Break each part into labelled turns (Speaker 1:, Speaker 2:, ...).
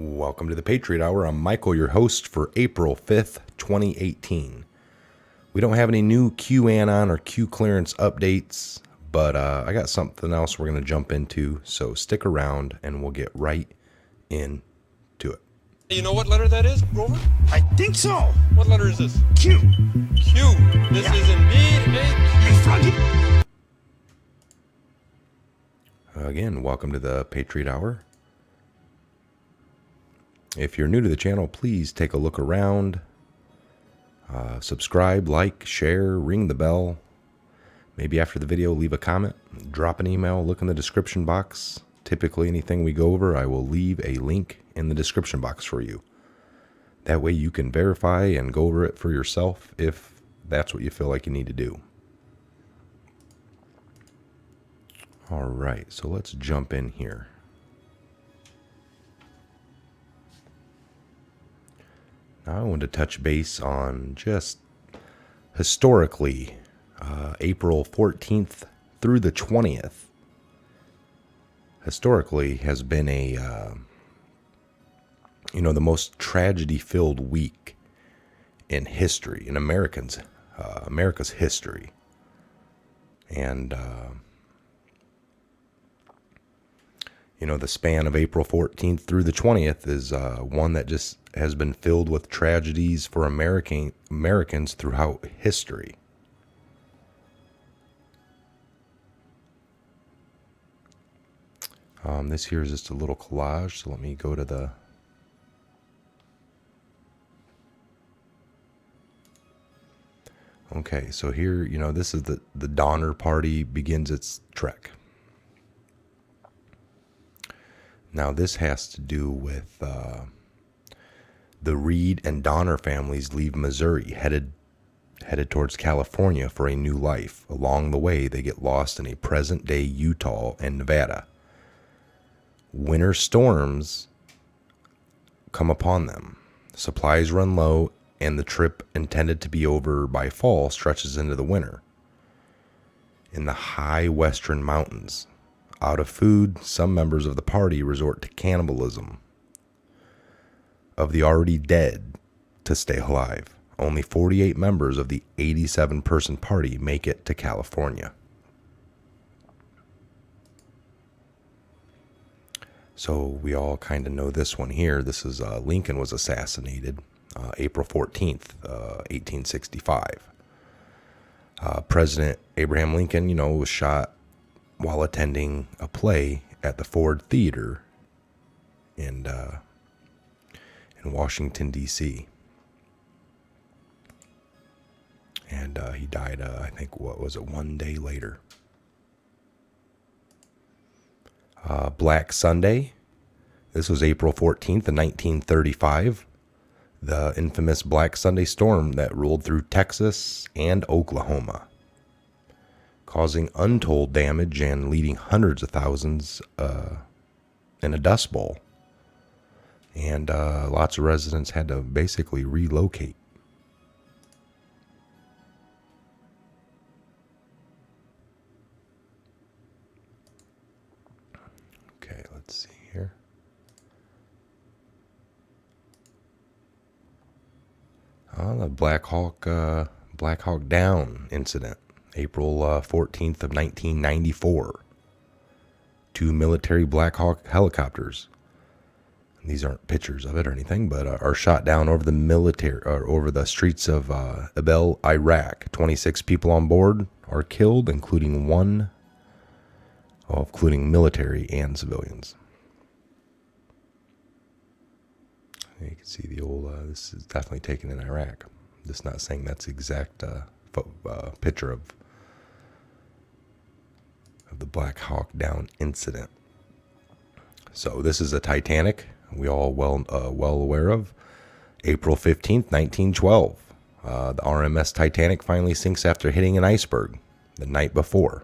Speaker 1: Welcome to the Patriot Hour. I'm Michael, your host for April 5th, 2018. We don't have any new Anon or Q clearance updates, but I got something else we're going to jump into, so stick around and we'll get right into it.
Speaker 2: You know what letter that is, Grover?
Speaker 3: I think so.
Speaker 2: What letter is this?
Speaker 3: Q.
Speaker 2: Q. This is indeed a Q.
Speaker 1: Again, welcome to the Patriot Hour. If you're new to the channel, please take a look around. Subscribe, like, share, ring the bell. Maybe after the video, leave a comment, drop an email, look in the description box. Typically, anything we go over, I will leave a link in the description box for you. That way you can verify and go over it for yourself if that's what you feel like you need to do. All right, so let's jump in here. Now I want to touch base on just historically, April 14th through the 20th. Historically has been the most tragedy-filled week in history, in America's history. And, the span of April 14th through the 20th is one that just has been filled with tragedies for Americans throughout history. This here is just a little collage, so let me go to the... Okay, so here, this is the Donner Party begins its trek. Now this has to do with the Reed and Donner families leave Missouri, headed towards California for a new life. Along the way, they get lost in a present-day Utah and Nevada. Winter storms come upon them. Supplies run low, and the trip intended to be over by fall stretches into the winter. In the high western mountains, out of food, some members of the party resort to cannibalism of the already dead to stay alive. Only 48 members of the 87-person party make it to California. So we all kind of know this one here. This is Lincoln was assassinated April 14th, 1865. President Abraham Lincoln, was shot while attending a play at the Ford Theater in Washington, D.C. And he died, I think, 1 day later. Black Sunday. This was April 14th of 1935. The infamous Black Sunday storm that rolled through Texas and Oklahoma, causing untold damage and leading hundreds of thousands in a dust bowl. And lots of residents had to basically relocate. Okay, let's see here. The Black Hawk Down incident. April 14th of 1994. 2 military Black Hawk helicopters. These aren't pictures of it or anything, but are shot down over the streets of Abel, Iraq. 26 people on board are killed, including military and civilians. You can see the old. This is definitely taken in Iraq. Just not saying that's the exact picture of the Black Hawk Down incident. So this is a Titanic. We all well aware of. April 15th, 1912. The RMS Titanic finally sinks after hitting an iceberg the night before.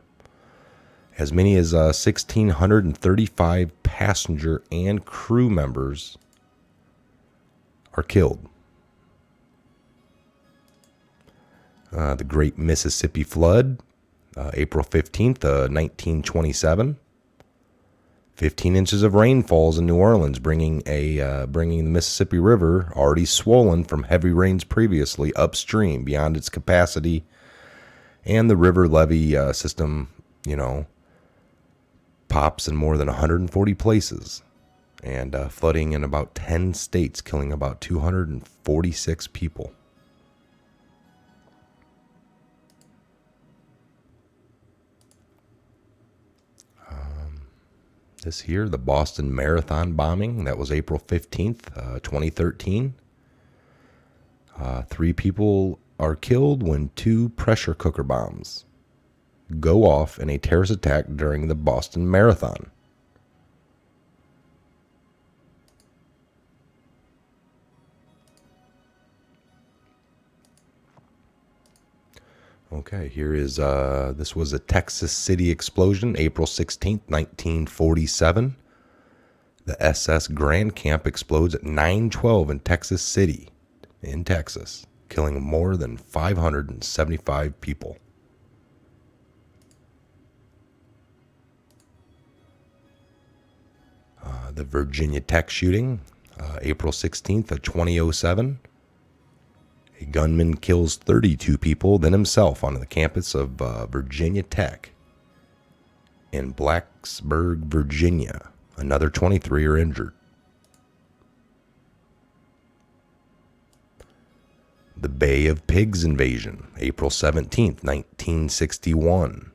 Speaker 1: As many as 1,635 passenger and crew members are killed. The Great Mississippi Flood, April 15th, 1927. 15 inches of rain falls in New Orleans, bringing the Mississippi River, already swollen from heavy rains previously, upstream beyond its capacity, and the river levee system, pops in more than 140 places, and flooding in about 10 states, killing about 246 people. This here, the Boston Marathon bombing, that was April 15th, 2013. 3 people are killed when 2 pressure cooker bombs go off in a terrorist attack during the Boston Marathon. Okay, here is, this was a Texas City explosion, April 16th, 1947. The SS Grand Camp explodes at 9:12 in Texas City, in Texas, killing more than 575 people. The Virginia Tech shooting, April 16th of 2007. A gunman kills 32 people, then himself, on the campus of Virginia Tech in Blacksburg, Virginia. Another 23 are injured. The Bay of Pigs invasion, April 17th, 1961.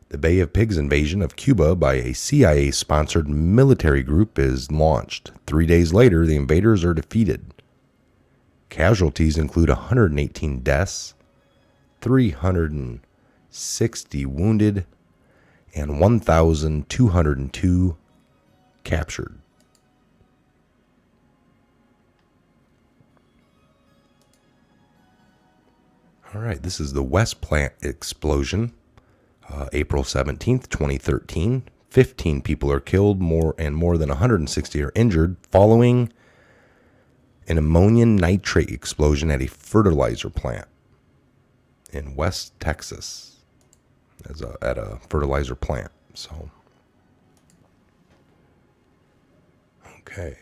Speaker 1: The Bay of Pigs invasion of Cuba by a CIA-sponsored military group is launched. 3 days later, the invaders are defeated. Casualties include 118 deaths, 360 wounded, and 1,202 captured. All right, this is the West Plant explosion, April 17th, 2013. 15 people are killed, more than 160 are injured following an ammonium nitrate explosion at a fertilizer plant in West Texas, at a fertilizer plant. So, okay.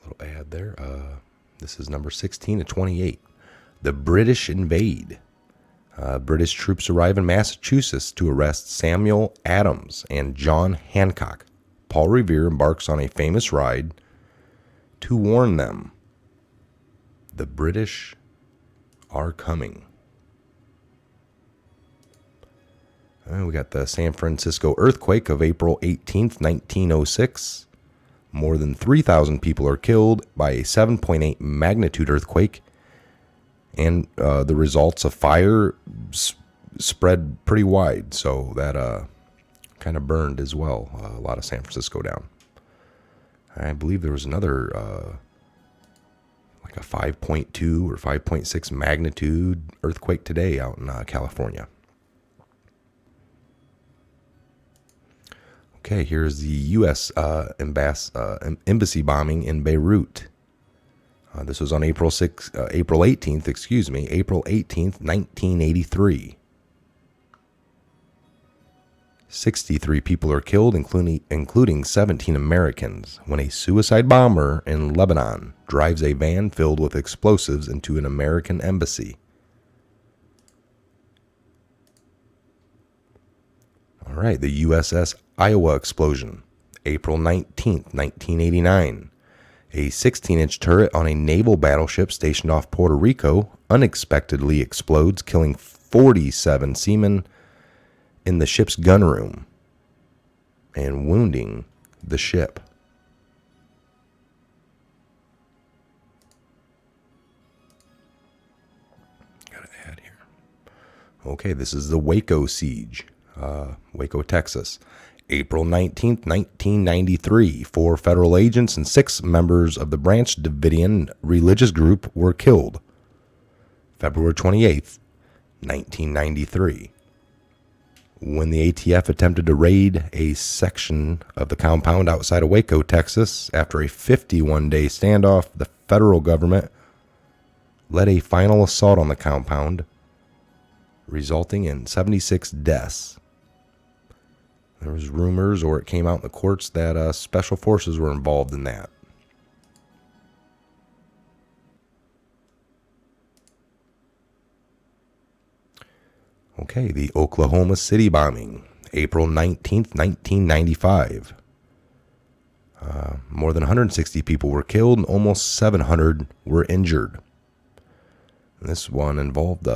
Speaker 1: Little ad there. This is number 16 to 28. The British invade. British troops arrive in Massachusetts to arrest Samuel Adams and John Hancock. Paul Revere embarks on a famous ride to warn them. The British are coming. And we got the San Francisco earthquake of April 18th, 1906. More than 3,000 people are killed by a 7.8 magnitude earthquake, and the results of fire spread pretty wide, so that kind of burned as well, a lot of San Francisco down. I believe there was another like a 5.2 or 5.6 magnitude earthquake today out in California. Okay, here's the U.S. embassy bombing in Beirut. This was on April 18th, 1983. 63 people are killed, including 17 Americans, when a suicide bomber in Lebanon drives a van filled with explosives into an American embassy. All right, the USS Iowa explosion, April 19th, 1989. A 16-inch turret on a naval battleship stationed off Puerto Rico unexpectedly explodes, killing 47 seamen in the ship's gunroom and wounding the ship. Got an ad here. Okay, this is the Waco siege, Waco, Texas. April 19th, 1993, 4 federal agents and 6 members of the Branch Davidian religious group were killed. February 28th, 1993, when the ATF attempted to raid a section of the compound outside of Waco, Texas. After a 51-day standoff, the federal government led a final assault on the compound, resulting in 76 deaths. There was rumors, or it came out in the courts, that special forces were involved in that. Okay, the Oklahoma City bombing, April 19th, 1995. More than 160 people were killed and almost 700 were injured. And this one involved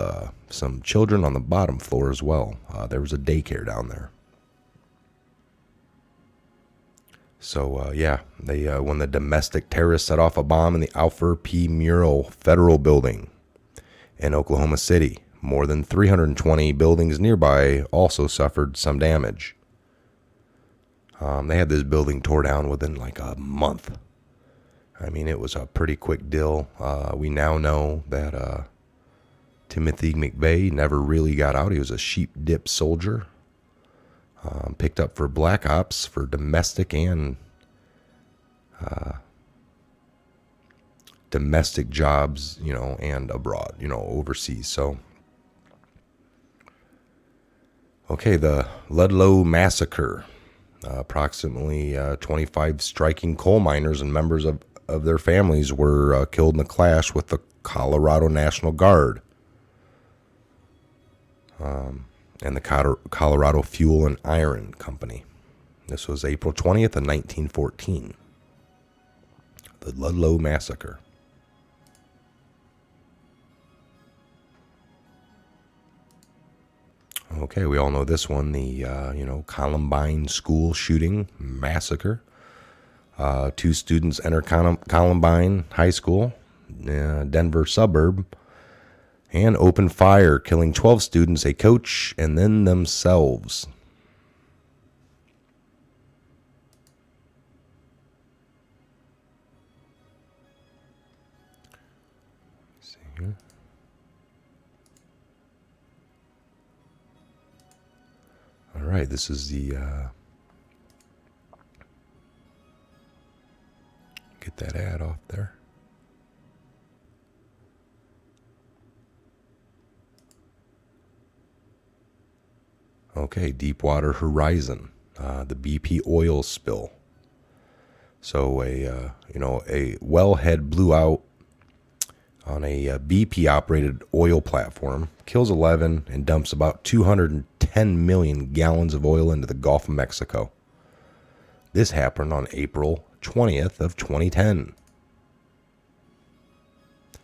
Speaker 1: some children on the bottom floor as well. There was a daycare down there. So, when the domestic terrorists set off a bomb in the Alfred P. Murrah Federal Building in Oklahoma City, more than 320 buildings nearby also suffered some damage. They had this building tore down within like a month. I mean, it was a pretty quick deal. We now know that Timothy McVeigh never really got out. He was a sheep dip soldier. Picked up for black ops for domestic and domestic jobs, and abroad, overseas. So, okay, the Ludlow Massacre. Approximately 25 striking coal miners and members of their families were killed in a clash with the Colorado National Guard. And the Colorado Fuel and Iron Company. This was April 20th of 1914. The Ludlow Massacre. Okay, we all know this one, the Columbine school shooting massacre. 2 students enter Columbine High School, Denver suburb, and open fire, killing 12 students, a coach, and then themselves. Let's see here. All right, this is the get that ad off there. Okay, Deepwater Horizon, the BP oil spill. So a wellhead blew out on a BP operated oil platform, kills 11 and dumps about 210 million gallons of oil into the Gulf of Mexico. This happened on April 20th of 2010.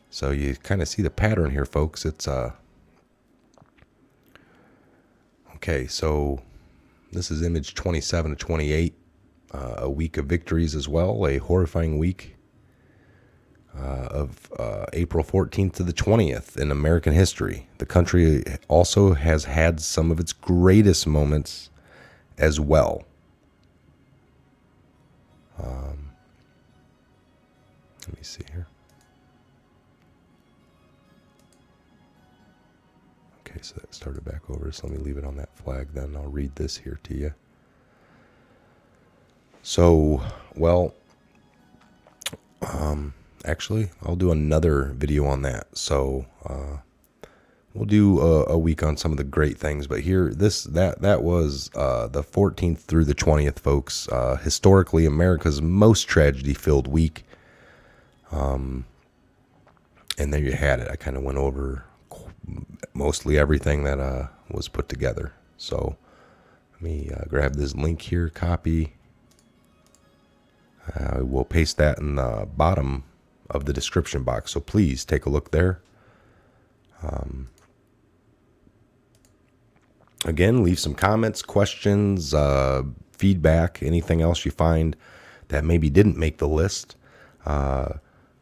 Speaker 1: So you kind of see the pattern here, folks. It's okay, so this is image 27 to 28, a week of victories as well, a horrifying week of April 14th to the 20th in American history. The country also has had some of its greatest moments as well. Let me see here. Okay, so that started back over, so let me leave it on that flag then. I'll read this here to you. So, actually, I'll do another video on that. So, we'll do a week on some of the great things. But here, that was the 14th through the 20th, folks. Historically, America's most tragedy-filled week. And there you had it. I kind of went over mostly everything that was put together. So let me grab this link here, copy. I will paste that in the bottom of the description box. So please take a look there. Again, leave some comments, questions, feedback, anything else you find that maybe didn't make the list.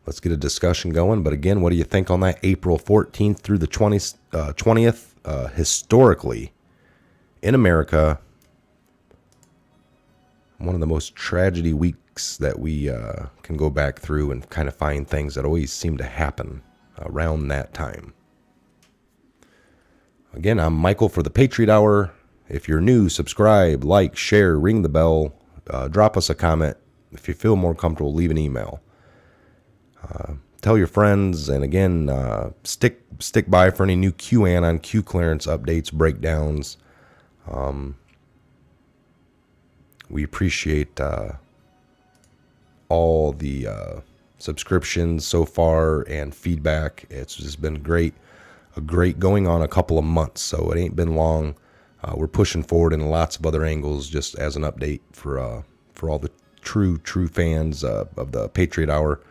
Speaker 1: Let's get a discussion going. But again, what do you think on that April 14th through the 20th? Historically, in America, one of the most tragedy weeks that we can go back through and kind of find things that always seem to happen around that time. Again, I'm Michael for the Patriot Hour. If you're new, subscribe, like, share, ring the bell, drop us a comment. If you feel more comfortable, leave an email. Tell your friends, and again, stick by for any new QAnon, Q clearance updates, breakdowns. We appreciate all the subscriptions so far and feedback. It's just been great. Going on a couple of months, so it ain't been long. We're pushing forward in lots of other angles, just as an update for all the true fans of the Patriot Hour.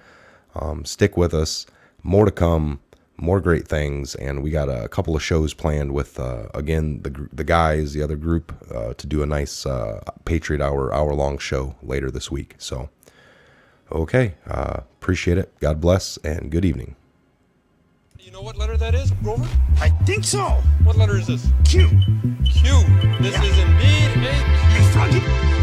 Speaker 1: Stick with us. More to come. More great things, and we got a couple of shows planned with again the guys, the other group, to do a nice Patriot hour-long show later this week. So, okay, appreciate it. God bless, and good evening.
Speaker 2: You know what letter that is, Grover?
Speaker 3: I think so.
Speaker 2: What letter is this?
Speaker 3: Q.
Speaker 2: Q. This is indeed a Q.
Speaker 3: Hey, Froggy.